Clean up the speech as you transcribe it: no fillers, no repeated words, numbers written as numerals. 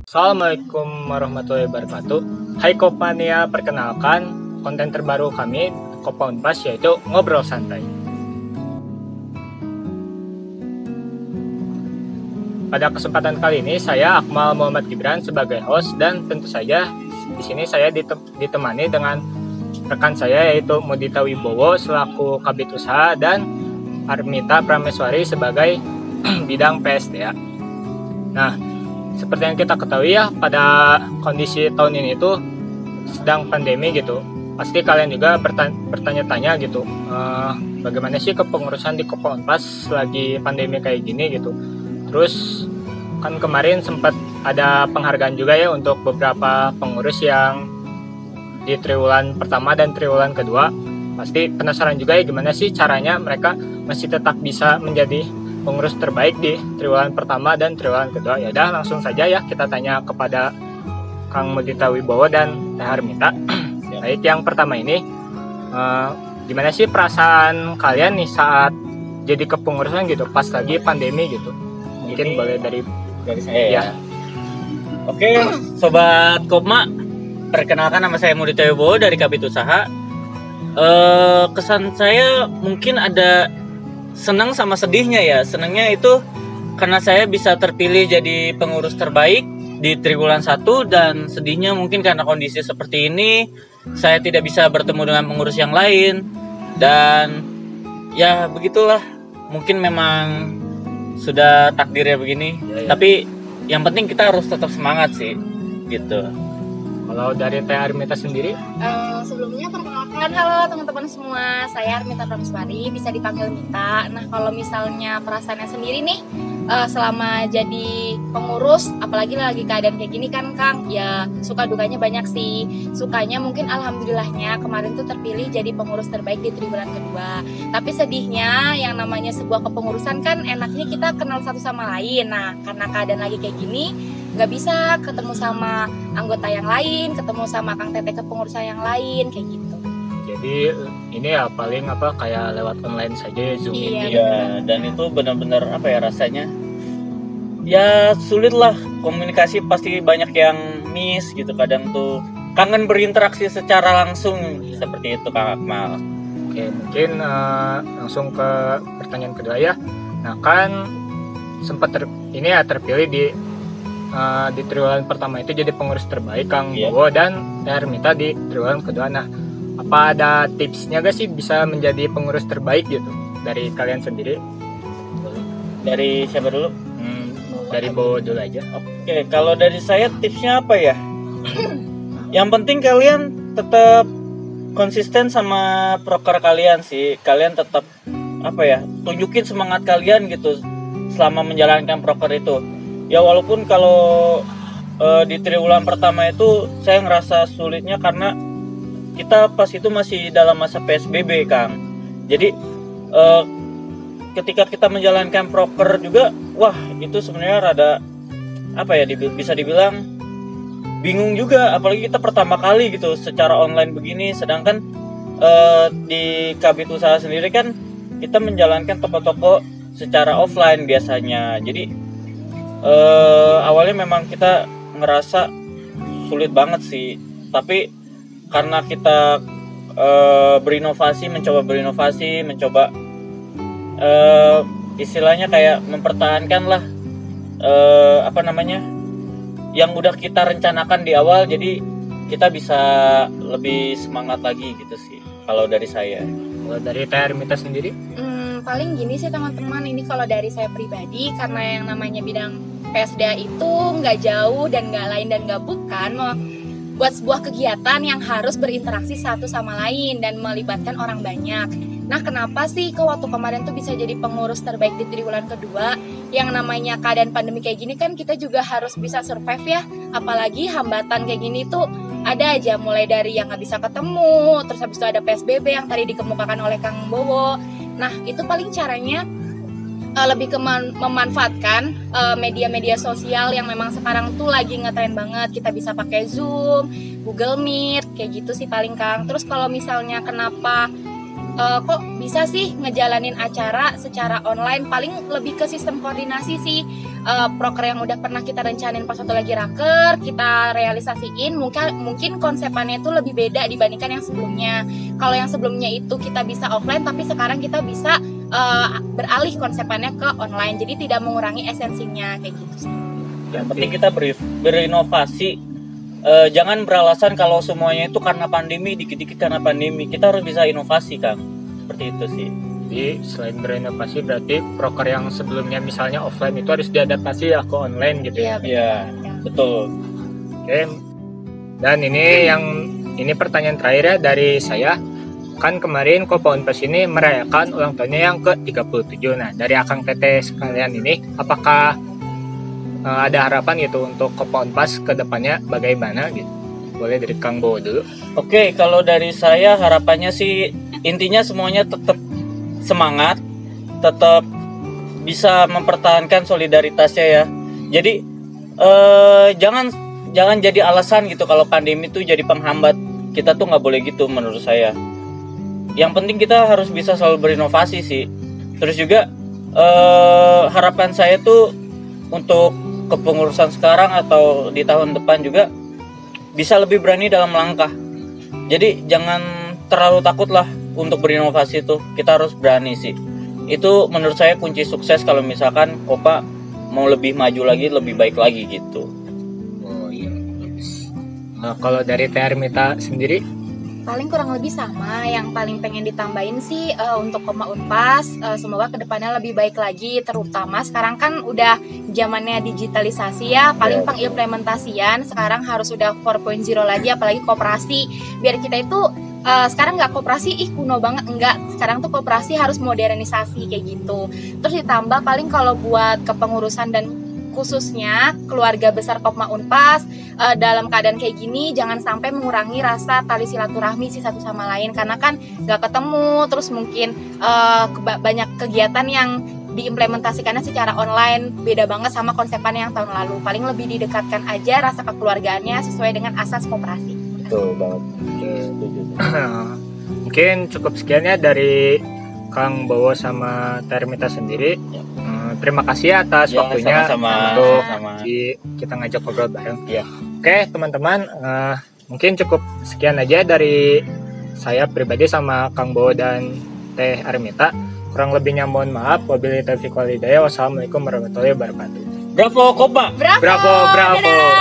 Assalamualaikum warahmatullahi wabarakatuh. Hai Kopmania, perkenalkan konten terbaru kami Kopa Unpas yaitu Ngobrol Santai. Pada kesempatan kali ini saya Akmal Muhammad Gibran sebagai host dan tentu saja di sini saya ditemani dengan rekan saya yaitu Mudita Wibowo selaku Kabid Usaha dan Armita Prameswari sebagai bidang PSDA. Nah, seperti yang kita ketahui ya, pada kondisi tahun ini itu sedang pandemi gitu. Pasti kalian juga bertanya-tanya gitu, bagaimana sih kepengurusan di Kopa Unpas lagi pandemi kayak gini gitu. Terus kan kemarin sempat ada penghargaan juga ya untuk beberapa pengurus yang di triwulan pertama dan triwulan kedua. Pasti penasaran juga ya gimana sih caranya mereka masih tetap bisa menjadi pengurus terbaik di triwulan pertama dan triwulan kedua. Ya udah, langsung saja ya kita tanya kepada Kang Mudita Wibowo dan Teh Armita. Baik, yang pertama ini gimana sih perasaan kalian nih saat jadi kepengurusan gitu pas lagi pandemi gitu? Mungkin boleh dari saya ya. Oke, sobat Kopma, perkenalkan nama saya Mudita Wibowo dari Kabid Usaha. Kesan saya mungkin ada senang sama sedihnya ya. Senangnya itu karena saya bisa terpilih jadi pengurus terbaik di triwulan 1, dan sedihnya mungkin karena kondisi seperti ini saya tidak bisa bertemu dengan pengurus yang lain, dan ya begitulah, mungkin memang sudah takdirnya begini ya. Tapi yang penting kita harus tetap semangat sih gitu. Kalau dari Teh Armita sendiri? Sebelumnya perkenalkan, halo teman-teman semua, saya Armita Prameswari, bisa dipanggil Mita. Nah, kalau misalnya perasaannya sendiri nih, selama jadi pengurus, apalagi lagi keadaan kayak gini kan Kang, ya suka dukanya banyak sih. Sukanya mungkin alhamdulillahnya kemarin tuh terpilih jadi pengurus terbaik di triwulan kedua. Tapi sedihnya yang namanya sebuah kepengurusan kan enaknya kita kenal satu sama lain. Nah, karena keadaan lagi kayak gini, nggak bisa ketemu sama anggota yang lain, ketemu sama Kang Tete kepengurusan yang lain kayak gitu. Jadi ini ya paling kayak lewat online saja ya, Zoom Iya, ini. Iya, dan itu benar-benar rasanya ya sulit lah, komunikasi pasti banyak yang miss gitu, kadang tuh kangen berinteraksi secara langsung seperti itu Kak Akmal. Oke, mungkin langsung ke pertanyaan kedua ya. Nah, kan sempat terpilih di triwulan pertama itu jadi pengurus terbaik Kang Bowo dan Teh Armita di triwulan kedua. Nah, apa ada tipsnya gak sih bisa menjadi pengurus terbaik gitu dari kalian sendiri? Dari siapa dulu? Dari Bowo dulu aja. Oke, kalau dari saya tipsnya apa ya? Yang penting kalian tetap konsisten sama proker kalian sih. Kalian tetap tunjukin semangat kalian gitu selama menjalankan proker itu. Ya walaupun kalau di triwulan pertama itu saya ngerasa sulitnya karena kita pas itu masih dalam masa PSBB Kang. Jadi ketika kita menjalankan proker juga, wah itu sebenarnya rada bisa dibilang bingung juga, apalagi kita pertama kali gitu secara online begini. Sedangkan di Kabid Usaha sendiri kan kita menjalankan toko-toko secara offline biasanya. Jadi awalnya memang kita ngerasa sulit banget sih, tapi karena kita mencoba istilahnya kayak mempertahankan lah yang udah kita rencanakan di awal, jadi kita bisa lebih semangat lagi gitu sih kalau dari saya. Kalau dari Teh Armita sendiri? Paling gini sih teman-teman, ini kalau dari saya pribadi, karena yang namanya bidang PSDA itu nggak jauh dan nggak lain dan nggak bukan buat sebuah kegiatan yang harus berinteraksi satu sama lain dan melibatkan orang banyak. Nah, kenapa sih waktu kemarin tuh bisa jadi pengurus terbaik di triwulan kedua? Yang namanya keadaan pandemi kayak gini kan kita juga harus bisa survive ya. Apalagi hambatan kayak gini tuh ada aja, mulai dari yang nggak bisa ketemu, terus habis itu ada PSBB yang tadi dikemukakan oleh Kang Bowo. Nah, itu paling caranya lebih ke memanfaatkan media-media sosial yang memang sekarang tuh lagi ngetren banget. Kita bisa pakai Zoom, Google Meet, kayak gitu sih paling Kang. Terus kalau misalnya kenapa kok bisa sih ngejalanin acara secara online, paling lebih ke sistem koordinasi sih. proker yang udah pernah kita rencanain pas waktu lagi raker, kita realisasiin, mungkin konsepannya itu lebih beda dibandingkan yang sebelumnya. Kalau yang sebelumnya itu kita bisa offline, tapi sekarang kita bisa beralih konsepannya ke online, jadi tidak mengurangi esensinya kayak gitu sih. Yang penting kita berinovasi. Jangan beralasan kalau semuanya itu karena pandemi, dikit-dikit karena pandemi. Kita harus bisa inovasi, Kang. Seperti itu sih. Jadi selain berinovasi berarti proker yang sebelumnya misalnya offline itu harus diadaptasi ya ke online gitu ya. Iya, betul. Oke. Dan ini pertanyaan terakhir ya dari saya. Kan kemarin Kopa Unpas ini merayakan ulang tahunnya yang ke-37. Nah, dari Akang Teteh sekalian ini, apakah ada harapan gitu untuk Kopa Unpas ke depannya bagaimana gitu? Boleh dari Kang Bowo dulu. Oke, kalau dari saya harapannya sih intinya semuanya tetap semangat, tetap bisa mempertahankan solidaritasnya ya. Jadi jangan jadi alasan gitu kalau pandemi itu jadi penghambat. Kita tuh nggak boleh gitu menurut saya. Yang penting kita harus bisa selalu berinovasi sih. Terus juga harapan saya tuh untuk kepengurusan sekarang atau di tahun depan juga bisa lebih berani dalam langkah. Jadi jangan terlalu takut lah untuk berinovasi itu. Kita harus berani sih. Itu menurut saya kunci sukses kalau misalkan Kopa mau lebih maju lagi, lebih baik lagi gitu. Oh iya. Nah, kalau dari Teh Armita sendiri, Paling kurang lebih sama. Yang paling pengen ditambahin sih untuk Kopa Unpas, semoga kedepannya lebih baik lagi. Terutama sekarang kan udah zamannya digitalisasi ya. Paling pengimplementasian sekarang harus udah 4.0 lagi, apalagi koperasi. Biar kita itu sekarang nggak koperasi kuno banget, enggak. Sekarang tuh koperasi harus modernisasi kayak gitu. Terus ditambah paling kalau buat kepengurusan dan khususnya keluarga besar Kopma Unpas dalam keadaan kayak gini jangan sampai mengurangi rasa tali silaturahmi sih satu sama lain, karena kan nggak ketemu, terus mungkin banyak kegiatan yang diimplementasikannya secara online beda banget sama konsepan yang tahun lalu. Paling lebih didekatkan aja rasa kekeluargaannya sesuai dengan asas koperasi. Betul banget. mungkin cukup sekian ya dari Kang Bowo sama Teh Armita sendiri. Terima kasih atas Ya, waktunya sama-sama. untuk Sama. kita ngajak ngobrol bareng. Iya. Oke teman-teman, mungkin cukup sekian aja dari saya pribadi sama Kang Bowo dan Teh Armita. Kurang lebihnya mohon maaf. Wabillahi taufiq wal hidayah. Wassalamualaikum warahmatullahi wabarakatuh. Bravo Kopa. Bravo, Bravo, bravo. dadah.